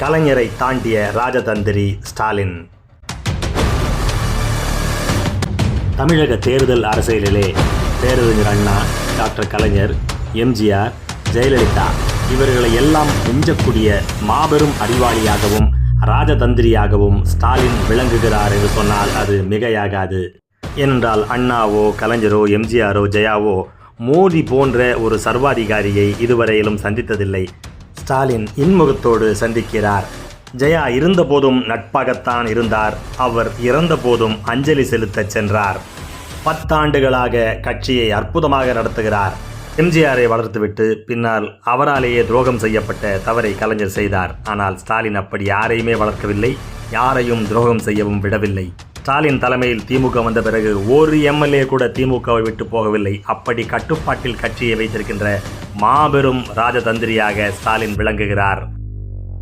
கலைஞரை தாண்டிய ராஜதந்திரி ஸ்டாலின். தமிழக தேர்தல் அரசியலிலே பேரறிஞர் அண்ணா, டாக்டர் கலைஞர், எம்ஜிஆர், ஜெயலலிதா இவர்களை எல்லாம் மிஞ்சக்கூடிய மாபெரும் அறிவாளியாகவும் ராஜதந்திரியாகவும் ஸ்டாலின் விளங்குகிறார் என்று சொன்னால் அது மிகையாகாது. ஏனென்றால் அண்ணாவோ கலைஞரோ எம்ஜிஆரோ ஜெயாவோ மோடி போன்ற ஒரு சர்வாதிகாரியை இதுவரையிலும் சந்தித்ததில்லை. ஸ்டாலின் இன்முகத்தோடு சந்திக்கிறார். ஜெயா இருந்தபோதும் நட்பாகத்தான் இருந்தார். அவர் இறந்த போதும் அஞ்சலி செலுத்தச் சென்றார். 10 ஆண்டுகளாக கட்சியை அற்புதமாக நடத்துகிறார். எம்ஜிஆரை வளர்த்துவிட்டு பின்னால் அவராலேயே துரோகம் செய்யப்பட்ட தவறை கலைஞர் செய்தார். ஆனால் ஸ்டாலின் அப்படி யாரையுமே வளர்க்கவில்லை, யாரையும் துரோகம் செய்யவும் விடவில்லை. ஸ்டாலின் தலைமையில் திமுக வந்த பிறகு ஒரு எம்எல்ஏ கூட திமுகவை விட்டு போகவில்லை. அப்படி கட்டுப்பாட்டில் கட்சியை வைத்திருக்கின்ற மாபெரும் ராஜதந்திரியாக ஸ்டாலின் விளங்குகிறார்.